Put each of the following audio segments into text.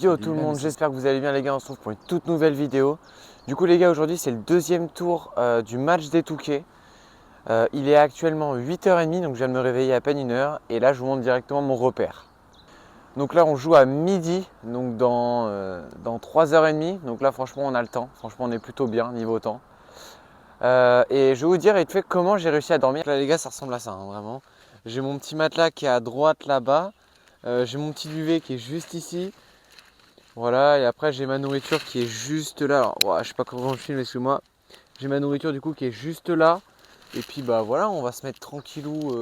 Yo tout le monde, j'espère que vous allez bien les gars, on se retrouve pour une toute nouvelle vidéo. Du coup les gars, aujourd'hui c'est le deuxième tour du match des Touquets. Il est actuellement 8h30, donc je viens de me réveiller à peine 1h et là je vous montre directement mon repère. Donc là on joue à midi, donc dans 3h30, donc là franchement on a le temps, franchement on est plutôt bien niveau temps. Et je vais vous dire vite fait comment j'ai réussi à dormir. Là les gars ça ressemble à ça, hein, vraiment. J'ai mon petit matelas qui est à droite là-bas, j'ai mon petit duvet qui est juste ici. Voilà, et après j'ai ma nourriture qui est juste là. Alors, ouais, je sais pas comment je filme, excuse-moi. J'ai ma nourriture du coup qui est juste là. Et puis bah voilà, on va se mettre tranquillou,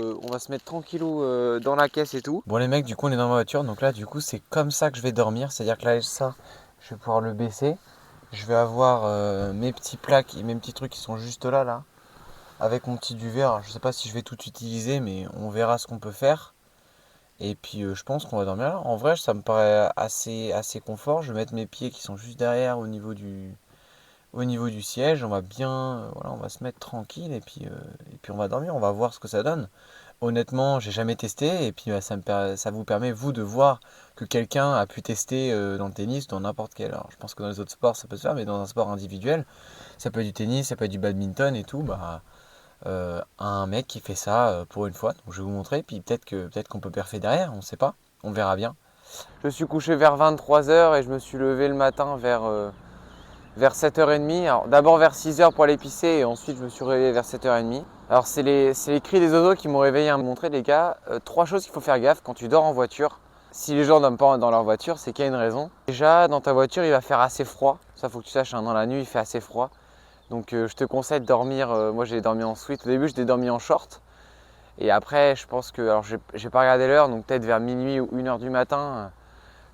dans la caisse et tout. Bon les mecs, du coup on est dans ma voiture, donc là du coup c'est comme ça que je vais dormir. C'est-à-dire que là ça, je vais pouvoir le baisser. Je vais avoir mes petits plaques et mes petits trucs qui sont juste là. Avec mon petit duvet. Alors, je sais pas si je vais tout utiliser, mais on verra ce qu'on peut faire. Et puis je pense qu'on va dormir là. En vrai, ça me paraît assez confort. Je vais mettre mes pieds qui sont juste derrière au niveau du siège. On va bien, voilà, on va se mettre tranquille et puis on va dormir. On va voir ce que ça donne. Honnêtement, j'ai jamais testé et puis ça vous permet vous de voir que quelqu'un a pu tester dans le tennis, dans n'importe quel. Alors, je pense que dans les autres sports ça peut se faire, mais dans un sport individuel, ça peut être du tennis, ça peut être du badminton et tout. Un mec qui fait ça pour une fois, donc je vais vous montrer, puis peut-être qu'on peut perfer derrière, on sait pas, on verra bien. Je me suis couché vers 23h et je me suis levé le matin vers 7h30, alors d'abord vers 6h pour aller pisser et ensuite je me suis réveillé vers 7h30. Alors c'est les cris des oiseaux qui m'ont réveillé à me montrer les gars, 3 choses qu'il faut faire gaffe quand tu dors en voiture. Si les gens ne dorment pas dans leur voiture, c'est qu'il y a une raison. Déjà dans ta voiture il va faire assez froid, ça faut que tu saches, hein, dans la nuit il fait assez froid. Donc je te conseille de dormir, moi j'ai dormi en sweat, au début j'ai dormi en short. Et après je pense que, alors j'ai pas regardé l'heure, donc peut-être vers minuit ou 1h du matin,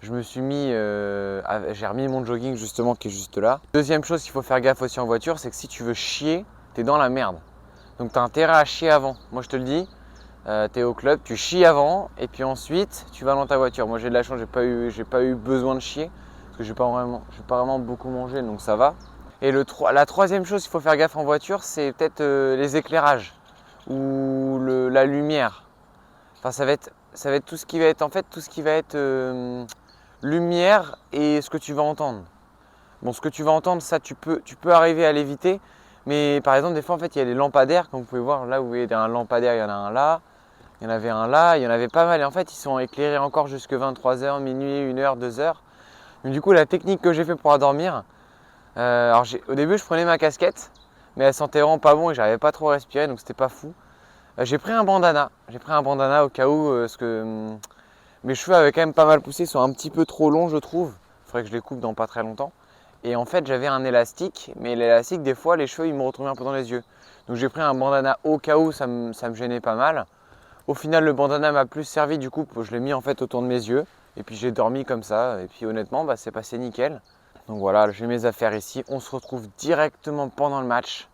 je me suis mis, j'ai remis mon jogging justement qui est juste là. Deuxième chose qu'il faut faire gaffe aussi en voiture, c'est que si tu veux chier, t'es dans la merde. Donc t'as intérêt à chier avant, moi je te le dis, t'es au club, tu chies avant et puis ensuite tu vas dans ta voiture. Moi j'ai de la chance, j'ai pas eu besoin de chier, parce que j'ai pas vraiment beaucoup mangé, donc ça va. Et la troisième chose qu'il faut faire gaffe en voiture, c'est peut-être les éclairages ou la lumière. Enfin, ça va être tout ce qui va être, en fait, tout ce qui va être lumière et ce que tu vas entendre. Bon, ce que tu vas entendre, ça, tu peux arriver à l'éviter. Mais par exemple, des fois, en fait, il y a les lampadaires, comme vous pouvez voir. Là, vous voyez, il y a un lampadaire, il y en a un là. Il y en avait un là, il y en avait pas mal. Et en fait, ils sont éclairés encore jusque 23h, minuit, 1h, 2h. Donc du coup, la technique que j'ai fait pour dormir, alors au début je prenais ma casquette, mais elle sentait vraiment pas bon et j'arrivais pas trop à respirer, donc c'était pas fou. J'ai pris un bandana au cas où, parce que mes cheveux avaient quand même pas mal poussé, ils sont un petit peu trop longs je trouve. Il faudrait que je les coupe dans pas très longtemps. Et en fait j'avais un élastique, mais l'élastique des fois les cheveux ils me retrouvaient un peu dans les yeux. Donc j'ai pris un bandana au cas où ça me gênait pas mal. Au final le bandana m'a plus servi, du coup je l'ai mis en fait autour de mes yeux. Et puis j'ai dormi comme ça, et puis honnêtement c'est passé nickel. Donc voilà, j'ai mes affaires ici, on se retrouve directement pendant le match.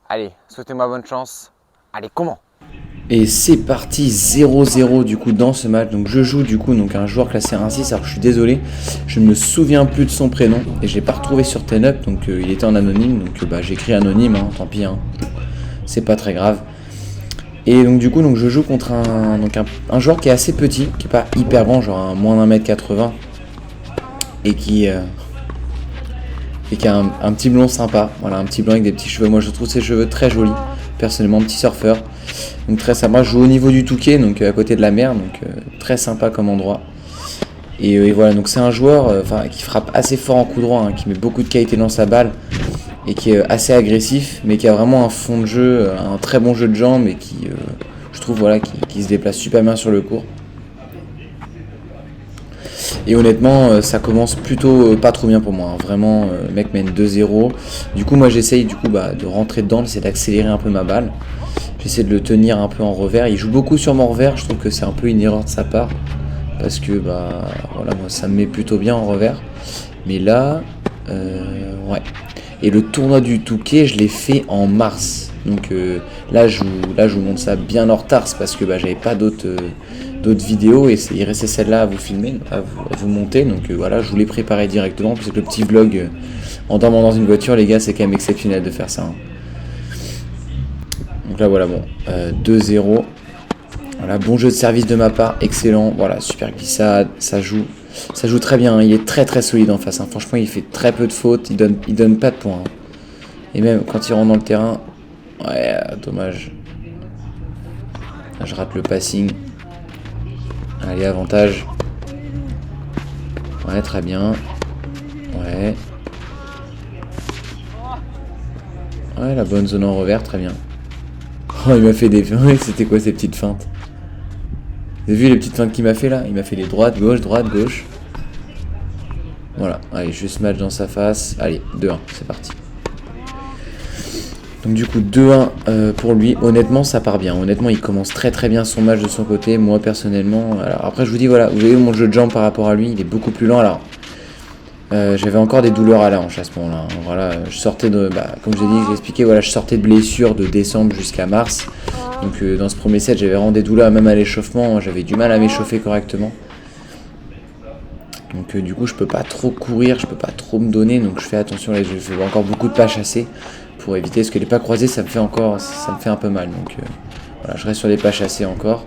Allez, souhaitez-moi bonne chance. Allez, comment? Et c'est parti 0-0 du coup dans ce match. Donc je joue du coup un joueur classé 1-6. Alors je suis désolé, je ne me souviens plus de son prénom et je l'ai pas retrouvé sur TenUp. Donc il était en anonyme. Donc j'ai écrit anonyme, hein, tant pis. Hein. C'est pas très grave. Et donc du coup je joue contre un joueur qui est assez petit, qui est pas hyper grand, genre moins d'1m80. Et qui a un petit blond sympa. Voilà, un petit blond avec des petits cheveux. Moi je trouve ses cheveux très jolis. Personnellement, petit surfeur. Donc très sympa. Je joue au niveau du Touquet, donc à côté de la mer, donc très sympa comme endroit. Et voilà, donc c'est un joueur qui frappe assez fort en coup droit, hein, qui met beaucoup de qualité dans sa balle et qui est assez agressif, mais qui a vraiment un fond de jeu, un très bon jeu de jambes et qui, je trouve, voilà, qui se déplace super bien sur le court. Et honnêtement, ça commence plutôt pas trop bien pour moi. Hein. Vraiment, le mec mène 2-0. Du coup, moi j'essaye de rentrer dedans, d'essayer d'accélérer un peu ma balle. J'essaie de le tenir un peu en revers. Il joue beaucoup sur mon revers. Je trouve que c'est un peu une erreur de sa part. Parce que voilà, moi ça me met plutôt bien en revers. Mais là, ouais. Et le tournoi du Touquet, je l'ai fait en mars. Donc là, je vous montre ça bien en retard. C'est parce que j'avais pas d'autres vidéos et il restait celle-là à vous filmer, à vous monter. Donc voilà, je vous l'ai préparé directement. Parce que le petit vlog en dormant dans une voiture, les gars, c'est quand même exceptionnel de faire ça. Hein. Donc là, voilà, bon, 2-0. Voilà, bon jeu de service de ma part, excellent. Voilà, super glissade, ça joue. Ça joue très bien, hein. Il est très très solide en face. Hein. Franchement, il fait très peu de fautes, il donne pas de points. Hein. Et même quand il rentre dans le terrain, ouais, dommage. Je rate le passing. Allez, avantage. Ouais, très bien. Ouais. Ouais, la bonne zone en revers, très bien. Oh, il m'a fait des... C'était quoi ces petites feintes? Vous avez vu les petites feintes qu'il m'a fait là? Il m'a fait les droites, gauche. Voilà, allez, juste match dans sa face. Allez, 2-1, c'est parti. Donc du coup 2-1 pour lui, honnêtement ça part bien, honnêtement il commence très très bien son match de son côté, moi personnellement, alors après je vous dis voilà, vous voyez mon jeu de jambes par rapport à lui, il est beaucoup plus lent, alors j'avais encore des douleurs à la hanche à ce moment là, voilà, je sortais de, comme j'ai expliqué, voilà, je sortais de blessure de décembre jusqu'à mars, donc dans ce premier set j'avais vraiment des douleurs même à l'échauffement, j'avais du mal à m'échauffer correctement. Donc du coup je peux pas trop courir, je peux pas trop me donner, donc je fais attention, je fais encore beaucoup de pas chassés pour éviter, parce que les pas croisés ça me fait un peu mal, donc voilà, je reste sur les pas chassés encore,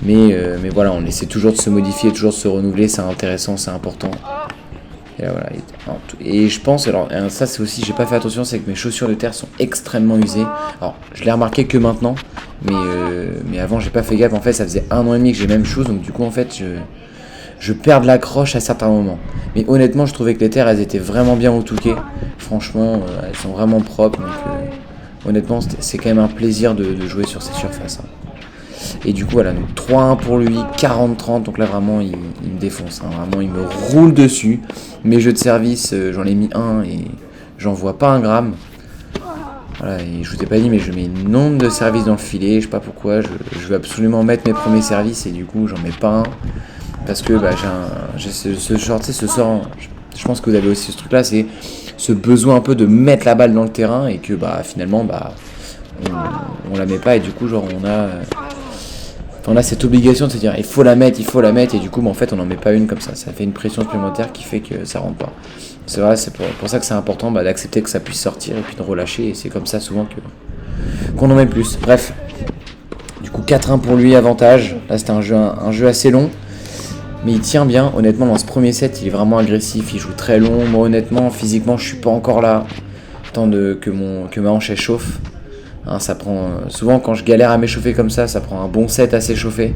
mais voilà, on essaie toujours de se modifier, toujours de se renouveler, c'est intéressant, c'est important. Et là, voilà, et je pense, alors ça c'est aussi, j'ai pas fait attention, c'est que mes chaussures de terre sont extrêmement usées, alors je l'ai remarqué que maintenant, mais avant j'ai pas fait gaffe, en fait ça faisait 1 an et demi que j'ai les mêmes choses, donc du coup en fait je perds de l'accroche à certains moments. Mais honnêtement, je trouvais que les terres, elles étaient vraiment bien au touquet. Franchement, elles sont vraiment propres. Donc, honnêtement, c'est quand même un plaisir de jouer sur ces surfaces. Hein. Et du coup, voilà, donc 3-1 pour lui, 40-30. Donc là, vraiment, il me défonce. Hein. Vraiment, il me roule dessus. Mes jeux de service, j'en ai mis un et j'en vois pas un gramme. Voilà, et je vous ai pas dit, mais je mets une onde de service dans le filet. Je sais pas pourquoi. Je veux absolument mettre mes premiers services et du coup, j'en mets pas un. Parce que j'ai ce genre, tu sais, ce sort, je pense que vous avez aussi ce truc là, c'est ce besoin un peu de mettre la balle dans le terrain et que finalement on la met pas et du coup genre on a cette obligation de se dire il faut la mettre et du coup en fait on n'en met pas une comme ça fait une pression supplémentaire qui fait que ça rentre pas. C'est vrai, c'est pour ça que c'est important d'accepter que ça puisse sortir et puis de relâcher et c'est comme ça souvent qu'on en met plus. Bref, du coup 4-1 pour lui, avantage, là c'était un jeu assez long. Mais il tient bien, honnêtement dans ce premier set il est vraiment agressif, il joue très long, moi honnêtement physiquement je suis pas encore là, tant que ma hanche elle chauffe, hein, ça prend, souvent quand je galère à m'échauffer comme ça prend un bon set à s'échauffer,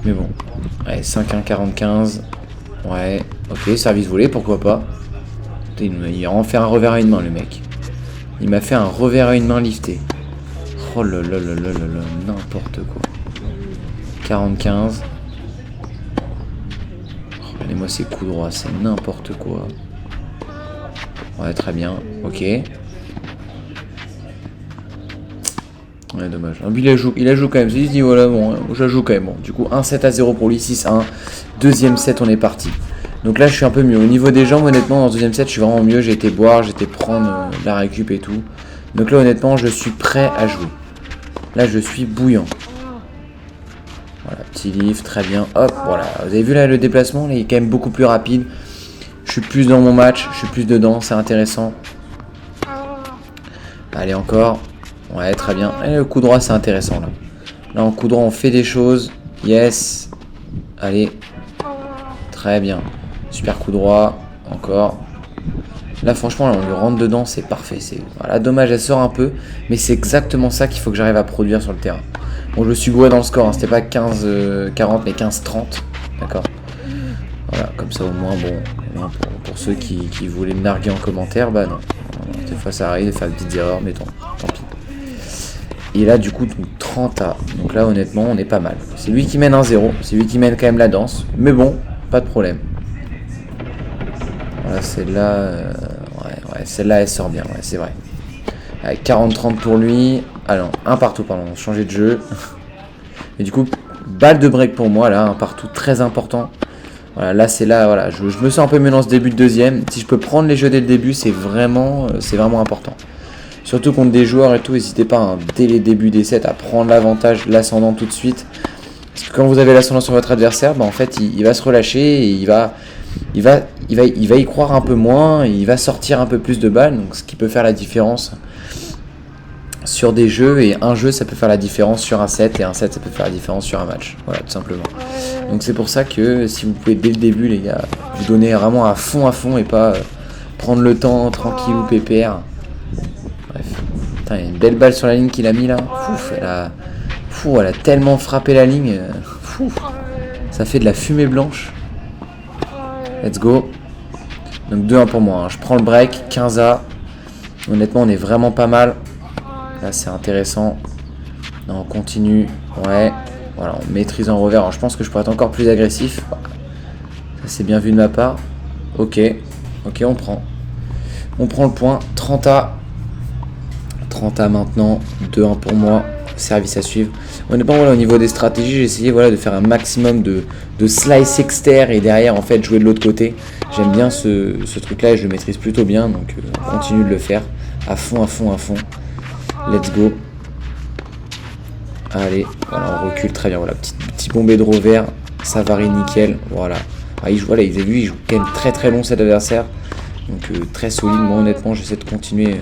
mais bon, allez 5-1, 40-15, ouais, ok, service volé, pourquoi pas, il a en fait un revers à une main le mec, il m'a fait un revers à une main lifté, oh là là là là là là, n'importe quoi, 40-15, regardez-moi ces coups droits, c'est n'importe quoi. Ouais, très bien, ok. Ouais, dommage. Il a joué quand même, il se dit voilà, bon, je joue quand même. Bon, du coup, 1-7-0 pour lui, 6-1. Deuxième set, on est parti. Donc là, je suis un peu mieux. Au niveau des jambes, honnêtement, dans ce deuxième set, je suis vraiment mieux. J'ai été boire, j'ai été prendre la récup et tout. Donc là, honnêtement, je suis prêt à jouer. Là, je suis bouillant. Voilà, petit lift, très bien. Hop, voilà. Vous avez vu là le déplacement, là, il est quand même beaucoup plus rapide. Je suis plus dans mon match, je suis plus dedans, c'est intéressant. Allez, encore. Ouais, très bien. Et le coup droit, c'est intéressant là. Là, en coup droit, on fait des choses. Yes. Allez. Très bien. Super coup droit. Encore. Là, franchement, là, on lui rentre dedans, c'est parfait. Voilà, dommage, elle sort un peu. Mais c'est exactement ça qu'il faut que j'arrive à produire sur le terrain. Bon, je me suis gouré dans le score, hein. C'était pas 15-40, mais 15-30. D'accord. Voilà, comme ça au moins, bon, pour ceux qui voulaient me narguer en commentaire, bah non. Des fois ça arrive de faire des petites erreurs, mais tant pis. Et là, du coup, donc 30A. Donc là, honnêtement, on est pas mal. C'est lui qui mène 1-0. C'est lui qui mène quand même la danse. Mais bon, pas de problème. Voilà, celle-là, celle-là, elle sort bien. Ouais, c'est vrai. Avec 40-30 pour lui. Ah non, un partout, pardon. Changer de jeu. Et du coup, balle de break pour moi, là. Un partout très important. Voilà, là, c'est là, voilà. Je me sens un peu mieux dans ce début de deuxième. Si je peux prendre les jeux dès le début, c'est vraiment important. Surtout contre des joueurs et tout, n'hésitez pas, hein, dès les débuts des sets, à prendre l'avantage, l'ascendant tout de suite. Parce que quand vous avez l'ascendant sur votre adversaire, bah, en fait, il va se relâcher et il va y croire un peu moins, et il va sortir un peu plus de balles, donc ce qui peut faire la différence. sur des jeux, et un jeu ça peut faire la différence sur un set, et un set ça peut faire la différence sur un match. Voilà, tout simplement. Donc c'est pour ça que si vous pouvez dès le début les gars, vous donnez vraiment à fond et pas prendre le temps tranquille ou pépère. Bref. Putain, il y a une belle balle sur la ligne qu'il a mis là. Elle a tellement frappé la ligne. Ça fait de la fumée blanche. Let's go. Donc 2-1 pour moi. Hein. Je prends le break. 15A. Honnêtement, on est vraiment pas mal. Là, c'est intéressant. Non, on continue. Ouais. Voilà, on maîtrise en revers. Alors, je pense que je pourrais être encore plus agressif. Ça, c'est bien vu de ma part. Ok. Ok, on prend. On prend le point. 30A. 30A maintenant. 2-1 pour moi. Service à suivre. Honnêtement, voilà, au niveau des stratégies, j'ai essayé voilà, de faire un maximum de slice externe et derrière en fait jouer de l'autre côté. J'aime bien ce truc là et je le maîtrise plutôt bien, donc on continue de le faire à fond. Let's go. Allez, voilà, on recule très bien. Voilà, petit bombé de revers, ça varie nickel. Voilà. Ah, il joue quand même très long cet adversaire, donc très solide. Moi honnêtement, j'essaie de continuer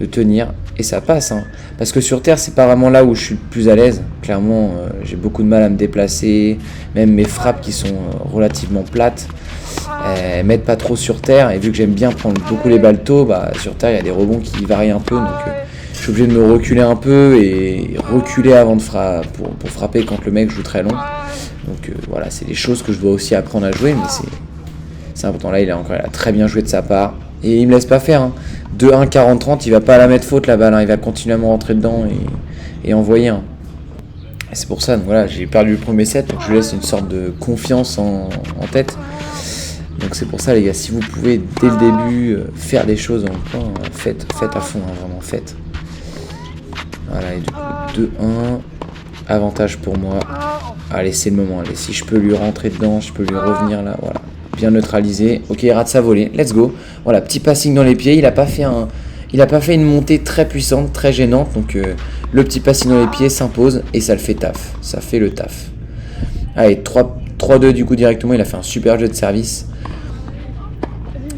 de tenir et ça passe hein. Parce que sur terre c'est pas vraiment là où je suis le plus à l'aise clairement. J'ai beaucoup de mal à me déplacer, même mes frappes qui sont relativement plates m'aident pas trop sur terre, et vu que j'aime bien prendre beaucoup les balles tôt, bah, sur terre il y a des rebonds qui varient un peu, donc je suis obligé de me reculer un peu et reculer avant de pour frapper quand le mec joue très long, donc voilà, c'est des choses que je dois aussi apprendre à jouer, mais c'est important. Là il a très bien joué de sa part et il me laisse pas faire hein. 2-1, 40-30, il va pas la mettre faute la balle, hein. Il va continuellement rentrer dedans et envoyer. Hein. Et c'est pour ça, donc voilà, j'ai perdu le premier set, donc je lui laisse une sorte de confiance en tête. Donc c'est pour ça les gars, si vous pouvez dès le début faire des choses dans le point, faites à fond, hein, vraiment faites. Voilà, et du coup 2-1, avantage pour moi. Allez, c'est le moment, allez, si je peux lui rentrer dedans, je peux lui revenir là, voilà. Bien neutralisé. Ok, il rate sa volée. Let's go. Voilà, petit passing dans les pieds. Il a pas fait une montée très puissante, très gênante. Donc le petit passing dans les pieds s'impose et ça le fait taf. Ça fait le taf. Allez, 3-2 du coup directement. Il a fait un super jeu de service.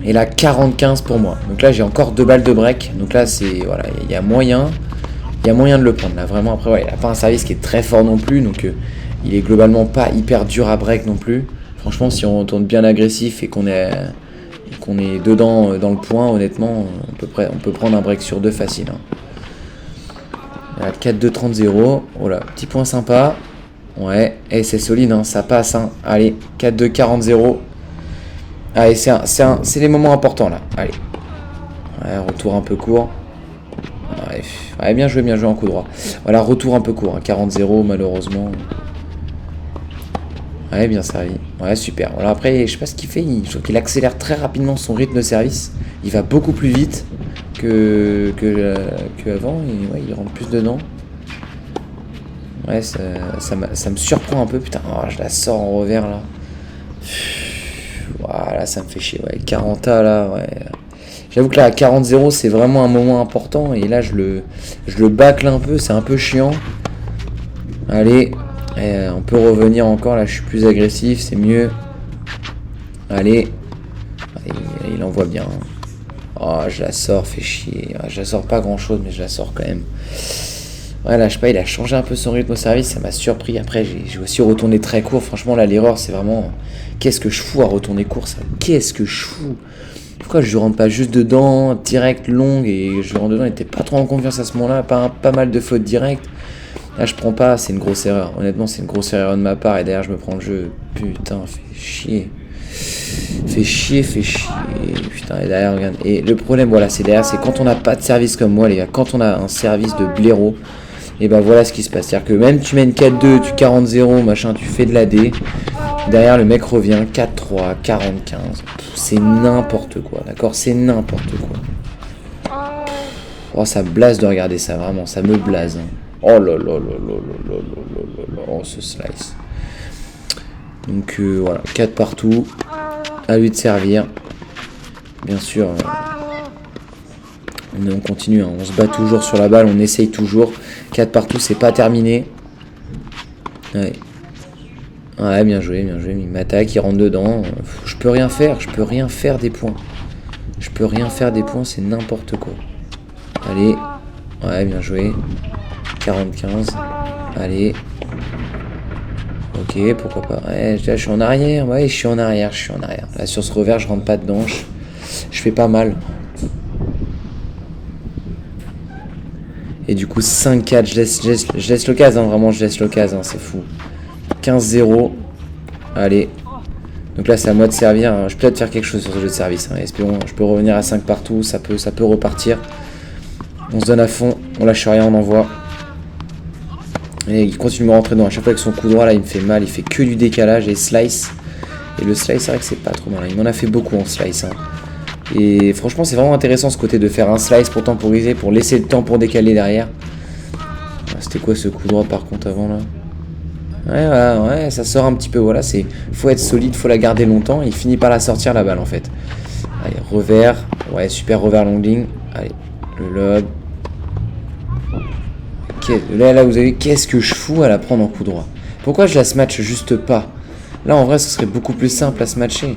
Et là, 40-15 pour moi. Donc là, j'ai encore 2 balles de break. Donc là, c'est voilà, il y a moyen de le prendre. Là, vraiment. Après, ouais, il a pas un service qui est très fort non plus. Donc il est globalement pas hyper dur à break non plus. Franchement, si on tourne bien agressif et qu'on est dedans dans le point, honnêtement, on peut prendre un break sur 2 facile. Hein. 4-2-30-0. Oh là, petit point sympa. Ouais, et c'est solide, hein, ça passe. Hein. Allez, 4-2-40-0. Allez, c'est les moments importants là. Allez. Ouais, retour un peu court. Ouais, bien joué en coup droit. Voilà, retour un peu court. Hein, 40-0, malheureusement. Ouais, bien servi. Ouais, super. Voilà, après, je sais pas ce qu'il fait. Je trouve qu'il accélère très rapidement son rythme de service. Il va beaucoup plus vite que avant. Et ouais, il rentre plus dedans. Ouais, ça me surprend un peu. Putain, oh, je la sors en revers là. Voilà, ça me fait chier. Ouais, 40A là, ouais. J'avoue que là, à 40-0, c'est vraiment un moment important. Et là, je le bâcle un peu. C'est un peu chiant. Allez. On peut revenir encore, là je suis plus agressif, c'est mieux. Allez. Il envoie bien. Oh, je la sors, fait chier. Je la sors pas grand chose, mais je la sors quand même. Ouais, là je sais pas, il a changé un peu son rythme au service, ça m'a surpris. Après j'ai aussi retourné très court. Franchement là l'erreur c'est vraiment, qu'est-ce que je fous à retourner court ça. Qu'est-ce que je fous. Pourquoi je rentre pas juste dedans, direct, longue, et je rentre dedans, il était pas trop en confiance à ce moment-là, pas mal de fautes directes. Là je prends pas, c'est une grosse erreur. Honnêtement c'est une grosse erreur de ma part et derrière je me prends le jeu. Putain, fait chier. Fait chier. Putain, et derrière regarde. Et le problème voilà, c'est derrière, c'est quand on n'a pas de service comme moi les gars, quand on a un service de blaireau, et ben voilà ce qui se passe. C'est-à-dire que même tu mets une 4-2, tu 40-0, machin, tu fais de l'AD. Derrière le mec revient 4-3, 40-15. C'est n'importe quoi, d'accord? C'est n'importe quoi. Oh ça me blase de regarder ça, vraiment, ça me blase. Hein. Oh là là. Oh ce slice. Donc voilà, 4 partout. À lui de servir. Bien sûr. On continue, hein. On se bat toujours sur la balle, on essaye toujours. 4 partout, c'est pas terminé. Ouais. Ouais, bien joué. Il m'attaque, il rentre dedans. Je peux rien faire des points. C'est n'importe quoi. Allez. Ouais, bien joué. 40-15. Allez. Ok, pourquoi pas. Ouais, là, je suis en arrière. Ouais, je suis en arrière. Là, sur ce revers, je rentre pas dedans. Je fais pas mal. Et du coup, 5-4. Je laisse l'occasion. Hein, vraiment, je laisse l'occasion. Hein, c'est fou. 15-0. Allez. Donc là, c'est à moi de servir. Hein. Je peux peut-être faire quelque chose sur ce jeu de service. Hein. Espérons. Je peux revenir à 5 partout. Ça peut repartir. On se donne à fond. On lâche rien. On envoie. Et il continue de me rentrer dedans. À chaque fois avec son coup droit, là, il me fait mal. Il fait que du décalage et slice. Et le slice, c'est vrai que c'est pas trop mal. Il m'en a fait beaucoup en slice. Hein. Et franchement, c'est vraiment intéressant ce côté de faire un slice pour temporiser, pour laisser le temps pour décaler derrière. C'était quoi ce coup droit par contre avant là? Ouais, voilà, ouais, ça sort un petit peu. Voilà, faut être solide, faut la garder longtemps. Il finit par la sortir la balle en fait. Allez, revers. Ouais, super revers long ligne. Allez, le lob. Là, vous avez vu, qu'est-ce que je fous à la prendre en coup droit? Pourquoi je la smatch juste pas? Là, en vrai, ce serait beaucoup plus simple à smatcher.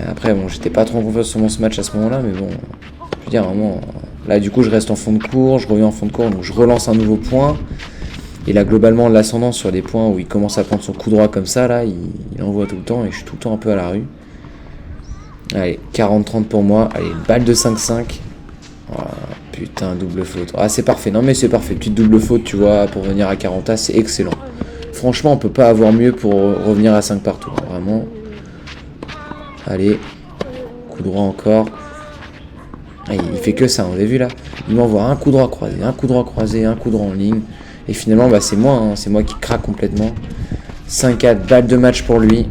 Après, bon, j'étais pas trop en confiance sur mon match à ce moment-là, mais bon, je veux dire, vraiment, là, du coup, je reste en fond de cours, je reviens en fond de cours, donc je relance un nouveau point. Et là, globalement, l'ascendant sur des points où il commence à prendre son coup droit comme ça, là, il envoie tout le temps, et je suis tout le temps un peu à la rue. Allez, 40-30 pour moi. Allez, balle de 5-5. Oh, putain, double faute. Ah, c'est parfait. Non, mais c'est parfait. Petite double faute, tu vois, pour venir à 40A, c'est excellent. Franchement, on peut pas avoir mieux pour revenir à 5 partout. Hein, vraiment. Allez. Coup droit encore. Ah, il fait que ça, vous avez vu là. Il m'envoie un coup droit croisé, un coup droit croisé, un coup droit en ligne. Et finalement, bah, c'est moi, hein, c'est moi qui craque complètement. 5-4, balle de match pour lui.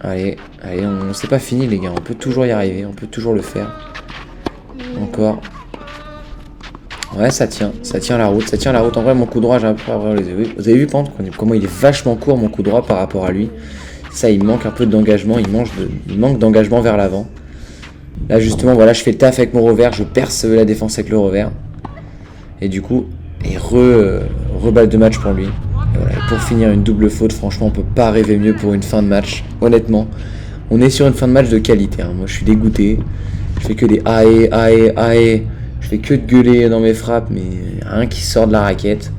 Allez, allez, c'est pas fini les gars, on peut toujours y arriver, on peut toujours le faire. Encore. Ouais, ça tient la route, ça tient la route. En vrai, mon coup droit, j'ai un peu à voir les yeux. Vous avez vu, par contre, comment il est vachement court, mon coup droit, par rapport à lui. Ça, il manque un peu d'engagement, il manque d'engagement vers l'avant. Là, justement, voilà, je fais le taf avec mon revers, je perce la défense avec le revers. Et du coup, reballe de match pour lui. Et voilà, et pour finir, une double faute, franchement, on peut pas rêver mieux pour une fin de match. Honnêtement, on est sur une fin de match de qualité. Hein. Moi, je suis dégoûté. Je fais que des aé. Je fais que de gueuler dans mes frappes, mais rien qui sort de la raquette.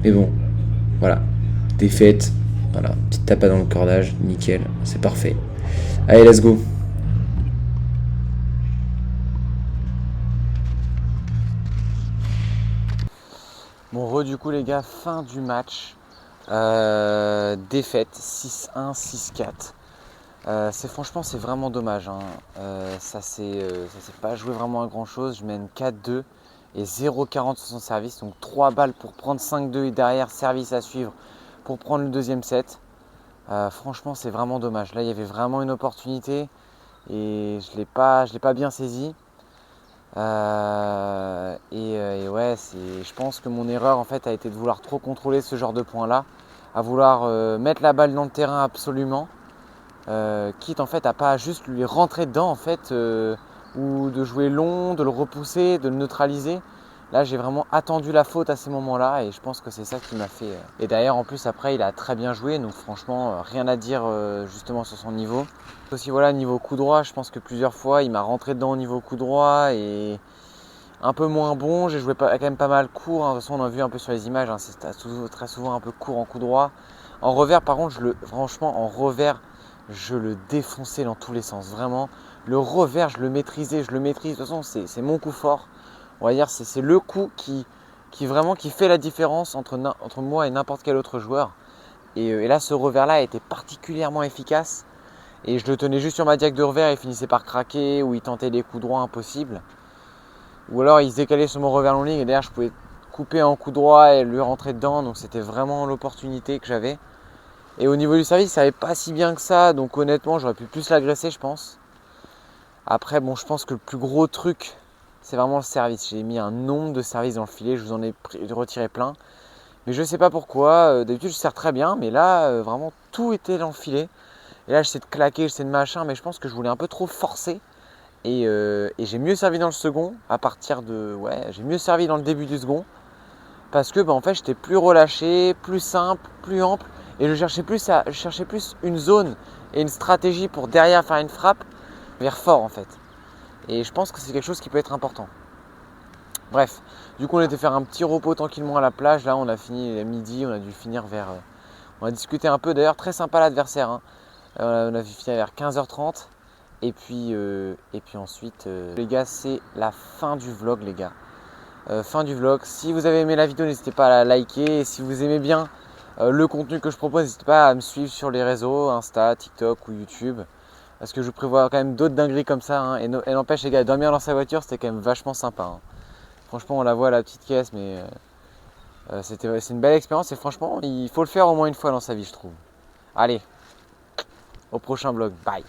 Mais bon, voilà. Défaite. Voilà, petite tape dans le cordage. Nickel, c'est parfait. Allez, let's go. Bon, du coup, les gars, fin du match. Défaite 6-1, 6-4. Franchement, c'est vraiment dommage. Hein. Ça s'est pas joué vraiment à grand chose. Je mène 4-2 et 0-40 sur son service. Donc 3 balles pour prendre 5-2 et derrière service à suivre pour prendre le deuxième set. Franchement, c'est vraiment dommage. Là, il y avait vraiment une opportunité et je l'ai pas bien saisi. Ouais, je pense que mon erreur en fait a été de vouloir trop contrôler ce genre de point-là, à vouloir mettre la balle dans le terrain absolument. Quitte en fait à pas juste lui rentrer dedans en fait ou de jouer long, de le repousser, de le neutraliser. Là j'ai vraiment attendu la faute à ces moments-là et je pense que c'est ça qui m'a fait. Et d'ailleurs en plus après il a très bien joué donc franchement rien à dire justement sur son niveau. Aussi voilà niveau coup droit je pense que plusieurs fois il m'a rentré dedans au niveau coup droit et un peu moins bon. J'ai joué quand même pas mal court, hein. De toute façon on a vu un peu sur les images, hein. C'est très souvent un peu court en coup droit. En revers par contre franchement en revers je le défonçais dans tous les sens, vraiment. Le revers, je le maîtrisais, de toute façon, c'est mon coup fort. On va dire, c'est le coup qui fait la différence entre moi et n'importe quel autre joueur. Et là, ce revers-là était particulièrement efficace. Et je le tenais juste sur ma diac de revers, il finissait par craquer, ou il tentait des coups droits impossibles. Ou alors, il se décalait sur mon revers long ligne, et derrière, je pouvais couper en coup droit et lui rentrer dedans. Donc, c'était vraiment l'opportunité que j'avais. Et au niveau du service, ça n'allait pas si bien que ça, donc honnêtement, j'aurais pu plus l'agresser, je pense. Après, bon, je pense que le plus gros truc, c'est vraiment le service. J'ai mis un nombre de services dans le filet, je vous en ai retiré plein. Mais je ne sais pas pourquoi, d'habitude je sers très bien, mais là, vraiment, tout était dans le filet. Et là, j'essaie de claquer, j'essaie de machin, mais je pense que je voulais un peu trop forcer. Et j'ai mieux servi dans le second, j'ai mieux servi dans le début du second. Parce que, en fait, j'étais plus relâché, plus simple, plus ample. Et je cherchais plus une zone et une stratégie pour derrière faire une frappe vers fort en fait. Et je pense que c'est quelque chose qui peut être important. Bref, du coup on était faire un petit repos tranquillement à la plage. Là on a fini à midi, on a dû finir vers... on a discuté un peu, d'ailleurs très sympa l'adversaire. Hein. On a fini vers 15h30. Et puis ensuite, les gars, c'est la fin du vlog, les gars. Fin du vlog. Si vous avez aimé la vidéo, n'hésitez pas à la liker. Et si vous aimez bien le contenu que je propose, n'hésitez pas à me suivre sur les réseaux, Insta, TikTok ou YouTube. Parce que je prévois quand même d'autres dingueries comme ça. Hein. Et n'empêche, les gars, dormir dans sa voiture, c'était quand même vachement sympa. Hein. Franchement, on la voit à la petite caisse, mais c'est une belle expérience. Et franchement, il faut le faire au moins une fois dans sa vie, je trouve. Allez, au prochain vlog. Bye.